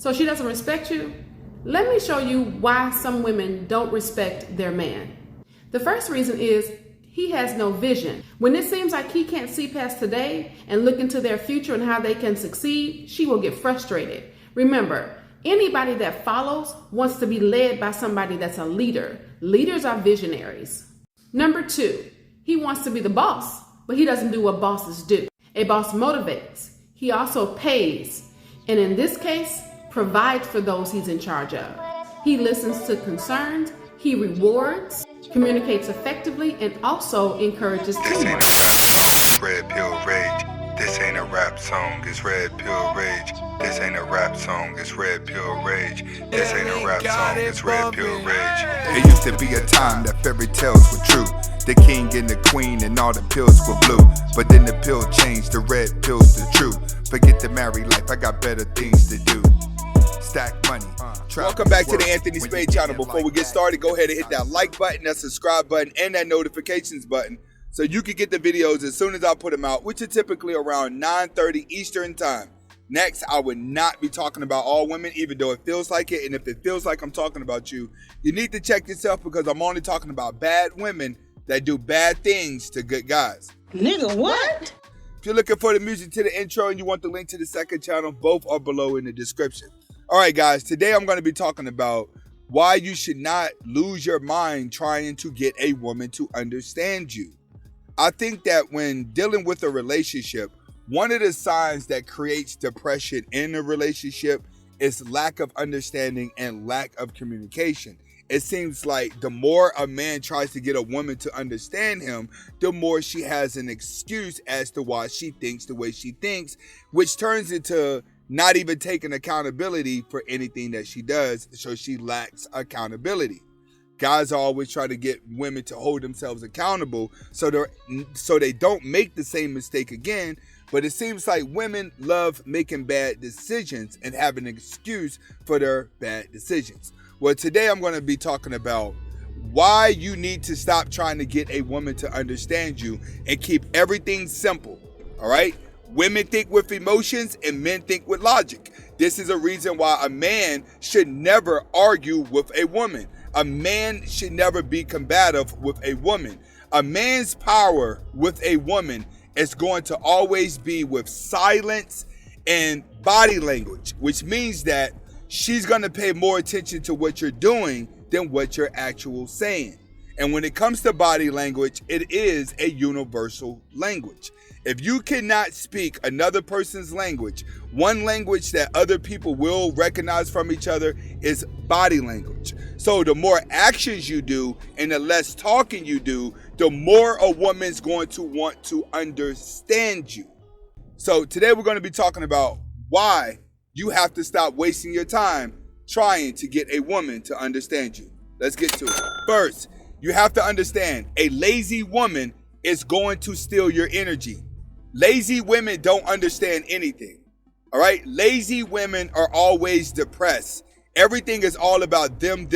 So she doesn't respect you? Let me show you why some women don't respect their man. The first reason is he has no vision. When it seems like he can't see past today and look into their future and how they can succeed, she will get frustrated. Remember, anybody that follows wants to be led by somebody that's a leader. Leaders are visionaries. Number 2, he wants to be the boss, but he doesn't do what bosses do. A boss motivates. He also pays. And in this case, provides for those he's in charge of. He listens to concerns, he rewards, communicates effectively, and also encourages teamwork. Red pill rage. This ain't a rap song, it's red pill rage. This ain't a rap song, it's red pill rage. This ain't a rap song, it's red pill rage. It used to be a time that fairy tales were true. The king and the queen and all the pills were blue. But then the pill changed, the red pill's the truth. Forget the married life, I got better things to do. Stack money. Welcome back to the Anthony Spade channel. Before we get started, go ahead and hit that like button, that subscribe button, and that notifications button so you can get the videos as soon as I put them out, which are typically around 9:30 Eastern time. Next, I would not be talking about all women, even though it feels like it. And if it feels like I'm talking about you, you need to check yourself, because I'm only talking about bad women that do bad things to good guys. Nigga, what? If you're looking for the music to the intro and you want the link to the second channel, both are below in the description. All right, guys, today I'm going to be talking about why you should not lose your mind trying to get a woman to understand you. I think that when dealing with a relationship, one of the signs that creates depression in a relationship is lack of understanding and lack of communication. It seems like the more a man tries to get a woman to understand him, the more she has an excuse as to why she thinks the way she thinks, which turns into not even taking accountability for anything that she does, so she lacks accountability. Guys are always trying to get women to hold themselves accountable so they don't make the same mistake again, but it seems like women love making bad decisions and having an excuse for their bad decisions. Well, today I'm going to be talking about why you need to stop trying to get a woman to understand you and keep everything simple, all right? Women think with emotions and men think with logic. This is a reason why a man should never argue with a woman. A man should never be combative with a woman. A man's power with a woman is going to always be with silence and body language, which means that she's going to pay more attention to what you're doing than what you're actually saying. And when it comes to body language, it is a universal language. If you cannot speak another person's language, one language that other people will recognize from each other is body language. So the more actions you do and the less talking you do, the more a woman's going to want to understand you. So today we're going to be talking about why you have to stop wasting your time trying to get a woman to understand you. Let's get to it. First, you have to understand a lazy woman is going to steal your energy. Lazy women don't understand anything. All right? Lazy women are always depressed. Everything is all about them.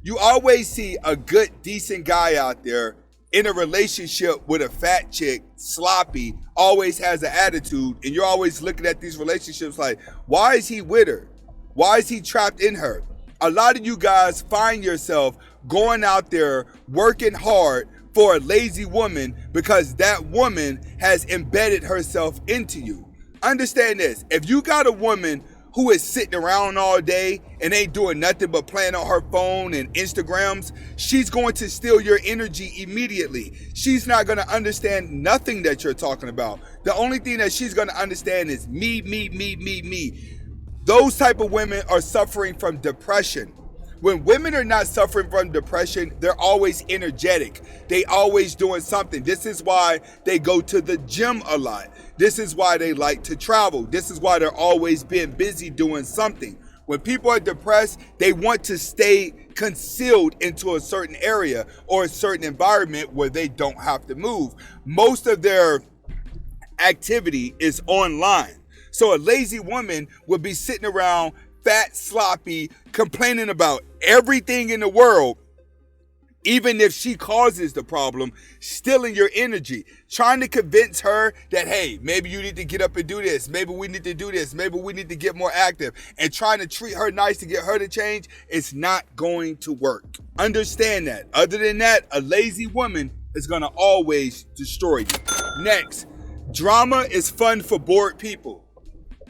You always see a good, decent guy out there in a relationship with a fat chick, sloppy, always has an attitude, and you're always looking at these relationships like, why is he with her? Why is he trapped in her? A lot of you guys find yourself going out there working hard for a lazy woman because that woman has embedded herself into you. Understand this. If you got a woman who is sitting around all day and ain't doing nothing but playing on her phone and Instagrams, she's going to steal your energy immediately. She's not going to understand nothing that you're talking about. The only thing that she's going to understand is me. Those type of women are suffering from depression. When women are not suffering from depression, they're always energetic. They always doing something. This is why they go to the gym a lot. This is why they like to travel. This is why they're always being busy doing something. When people are depressed, they want to stay concealed into a certain area or a certain environment where they don't have to move. Most of their activity is online. So a lazy woman would be sitting around fat, sloppy, complaining about everything in the world, even if she causes the problem, stealing your energy, trying to convince her that, hey, maybe you need to get up and do this. Maybe we need to do this. Maybe we need to get more active, and trying to treat her nice to get her to change. It's not going to work. Understand that. Other than that, a lazy woman is going to always destroy you. Next, drama is fun for bored people.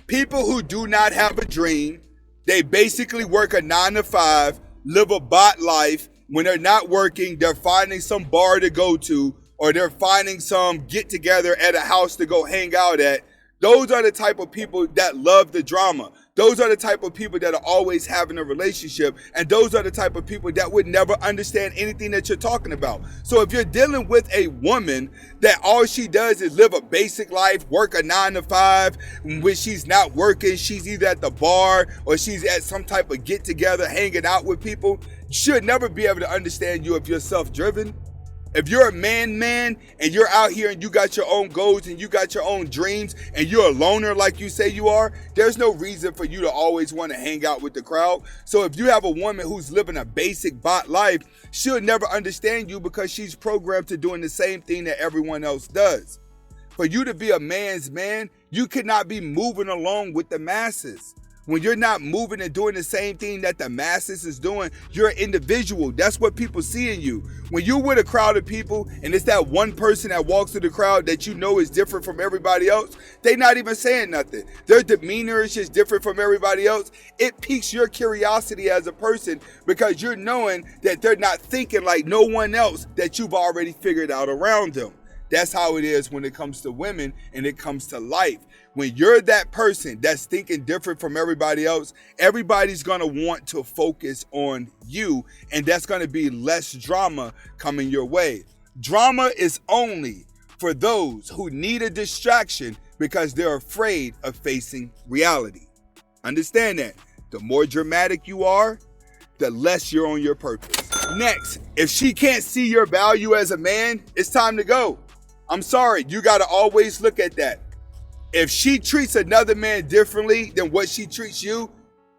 People who do not have a dream, they basically work a 9 to 5, live a bot life. When they're not working, they're finding some bar to go to, or they're finding some get together at a house to go hang out at. Those are the type of people that love the drama. Those are the type of people that are always having a relationship. And those are the type of people that would never understand anything that you're talking about. So if you're dealing with a woman that all she does is live a basic life, work a 9 to 5, when she's not working, she's either at the bar or she's at some type of get together, hanging out with people, she'll never be able to understand you if you're self-driven. If you're a man and you're out here and you got your own goals and you got your own dreams and you're a loner like you say you are, there's no reason for you to always want to hang out with the crowd. So if you have a woman who's living a basic bot life, she'll never understand you because she's programmed to doing the same thing that everyone else does. For you to be a man's man, you cannot be moving along with the masses. When you're not moving and doing the same thing that the masses is doing, you're an individual. That's what people see in you. When you're with a crowd of people and it's that one person that walks through the crowd that you know is different from everybody else, they not even saying nothing. Their demeanor is just different from everybody else. It piques your curiosity as a person because you're knowing that they're not thinking like no one else that you've already figured out around them. That's how it is when it comes to women and it comes to life. When you're that person that's thinking different from everybody else, everybody's going to want to focus on you, and that's going to be less drama coming your way. Drama is only for those who need a distraction because they're afraid of facing reality. Understand that. The more dramatic you are, the less you're on your purpose. Next, if she can't see your value as a man, it's time to go. I'm sorry, you got to always look at that. If she treats another man differently than what she treats you,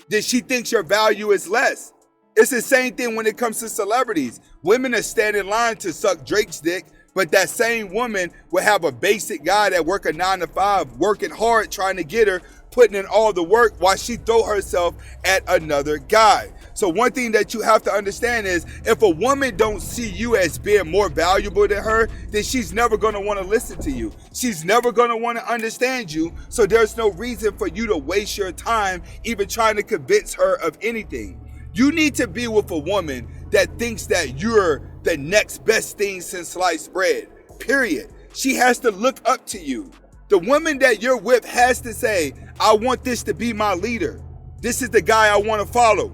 then she thinks your value is less. It's the same thing when it comes to celebrities. Women are standing in line to suck Drake's dick, but that same woman will have a basic guy that work a 9 to 5, working hard, trying to get her, putting in all the work while she throw herself at another guy. So one thing that you have to understand is if a woman don't see you as being more valuable than her, then she's never going to want to listen to you. She's never going to want to understand you. So there's no reason for you to waste your time even trying to convince her of anything. You need to be with a woman that thinks that you're the next best thing since sliced bread, period. She has to look up to you. The woman that you're with has to say, I want this to be my leader. This is the guy I want to follow.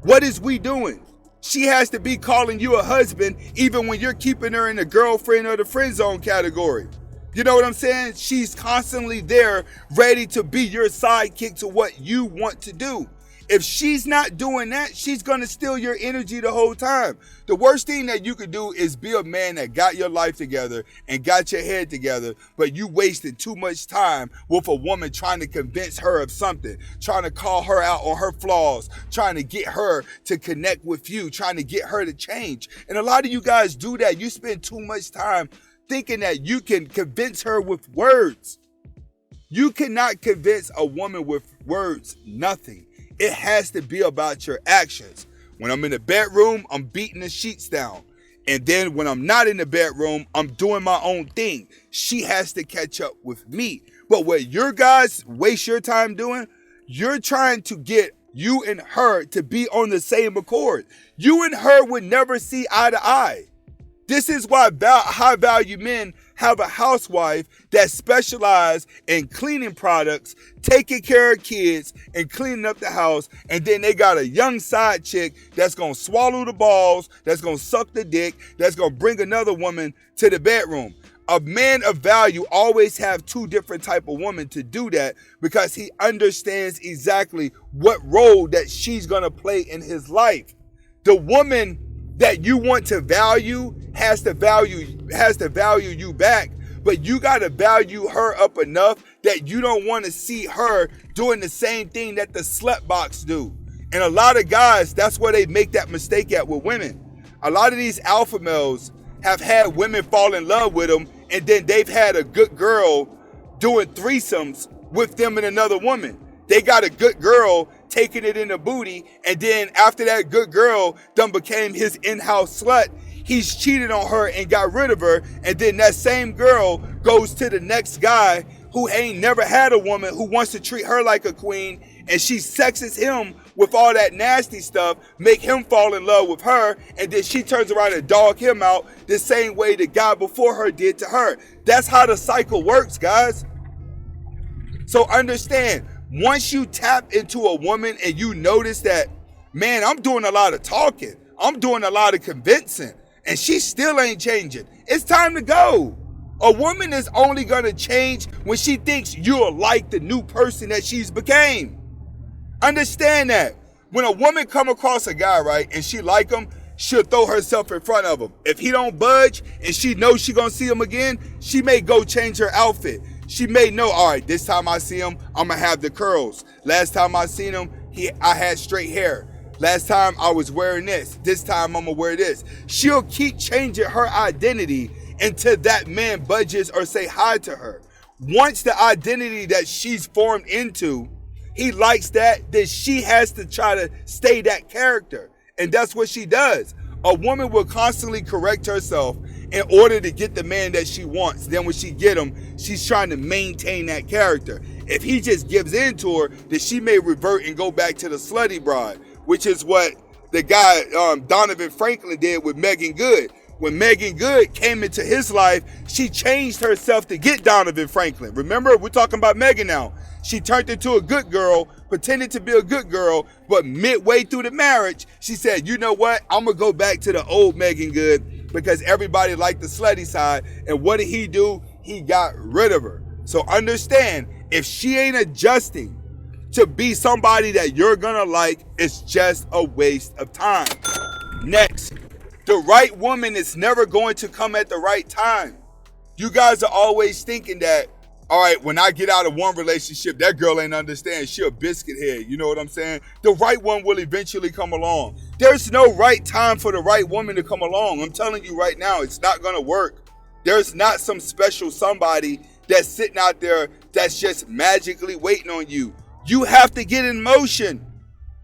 What is we doing? She has to be calling you a husband even when you're keeping her in the girlfriend or the friend zone category. You know what I'm saying? She's constantly there ready to be your sidekick to what you want to do. If she's not doing that, she's going to steal your energy the whole time. The worst thing that you could do is be a man that got your life together and got your head together, but you wasted too much time with a woman trying to convince her of something, trying to call her out on her flaws, trying to get her to connect with you, trying to get her to change. And a lot of you guys do that. You spend too much time thinking that you can convince her with words. You cannot convince a woman with words, nothing. It has to be about your actions. When I'm in the bedroom, I'm beating the sheets down. And then when I'm not in the bedroom, I'm doing my own thing. She has to catch up with me. But what your guys waste your time doing, you're trying to get you and her to be on the same accord. You and her would never see eye to eye. This is why high value men have a housewife that specializes in cleaning products, taking care of kids, and cleaning up the house. And then they got a young side chick that's going to swallow the balls, that's going to suck the dick, that's going to bring another woman to the bedroom. A man of value always have two different type of women to do that because he understands exactly what role that she's going to play in his life. The woman that you want to value has to value you back, but you got to value her up enough that you don't want to see her doing the same thing that the slut box do. And a lot of guys, that's where they make that mistake at with women. A lot of these alpha males have had women fall in love with them, and then they've had a good girl doing threesomes with them and another woman. They got a good girl taking it in the booty, and then after that good girl done became his in-house slut, he's cheated on her and got rid of her, and then that same girl goes to the next guy who ain't never had a woman, who wants to treat her like a queen, and she sexes him with all that nasty stuff, make him fall in love with her, and then she turns around and dog him out the same way the guy before her did to her. That's how the cycle works, guys. So understand, once you tap into a woman and you notice that, man, I'm doing a lot of talking, I'm doing a lot of convincing, and she still ain't changing, it's time to go. A woman is only gonna change when she thinks you're like the new person that she's became. Understand that. When a woman come across a guy, right, and she like him, she'll throw herself in front of him. If he don't budge and she knows she gonna see him again, she may go change her outfit. She may know, all right, this time I see him, I'm gonna have the curls. Last time I seen him, I had straight hair. Last time I was wearing this time I'm gonna wear this. She'll keep changing her identity until that man budges or say hi to her. Once the identity that she's formed into, he likes that, then she has to try to stay that character. And that's what she does. A woman will constantly correct herself in order to get the man that she wants. Then when she get him, she's trying to maintain that character. If he just gives in to her, then she may revert and go back to the slutty bride, which is what the guy Donovan Franklin did with Megan Good. When Megan Good came into his life, she changed herself to get Donovan Franklin. Remember, we're talking about Megan now. She turned into a good girl, pretended to be a good girl, but midway through the marriage, she said, you know what? I'm going to go back to the old Megan Good because everybody liked the slutty side. And what did he do? He got rid of her. So understand, if she ain't adjusting to be somebody that you're going to like, it's just a waste of time. Next, the right woman is never going to come at the right time. You guys are always thinking that, all right, when I get out of one relationship, that girl ain't understand. She a biscuit head. You know what I'm saying? The right one will eventually come along. There's no right time for the right woman to come along. I'm telling you right now, it's not going to work. There's not some special somebody that's sitting out there that's just magically waiting on you. You have to get in motion.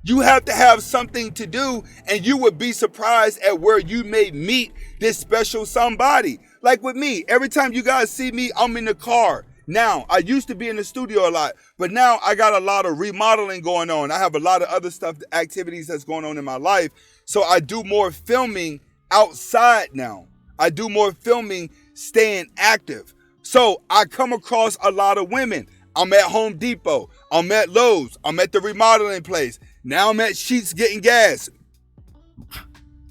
You have to have something to do, and you would be surprised at where you may meet this special somebody. Like with me, every time you guys see me, I'm in the car. Now, I used to be in the studio a lot, but now I got a lot of remodeling going on. I have a lot of other stuff, activities that's going on in my life. So I do more filming outside now. I do more filming staying active. So I come across a lot of women. I'm at Home Depot. I'm at Lowe's. I'm at the remodeling place. Now I'm at Sheets getting gas.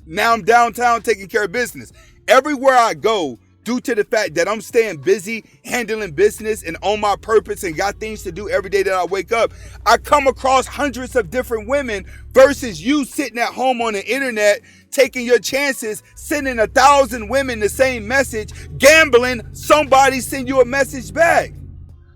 Now I'm downtown taking care of business. Everywhere I go, due to the fact that I'm staying busy, handling business and on my purpose and got things to do every day that I wake up, I come across hundreds of different women versus you sitting at home on the internet, taking your chances, sending 1,000 women the same message, gambling, somebody send you a message back.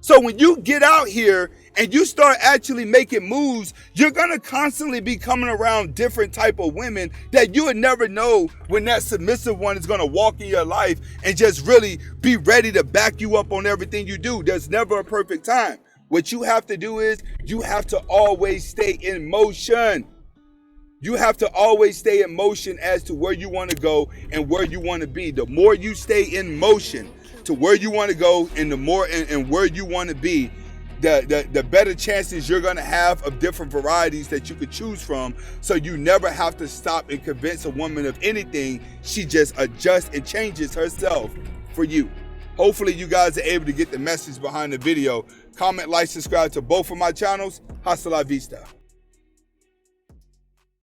So when you get out here and you start actually making moves, you're going to constantly be coming around different type of women that you would never know when that submissive one is going to walk in your life and just really be ready to back you up on everything you do. There's never a perfect time. What you have to do is you have to always stay in motion. You have to always stay in motion as to where you want to go and where you want to be. The more you stay in motion to where you want to go and the more and where you want to be, the better chances you're going to have of different varieties that you could choose from. So you never have to stop and convince a woman of anything. She just adjusts and changes herself for you. Hopefully you guys are able to get the message behind the video. Comment, like, subscribe to both of my channels. Hasta la vista.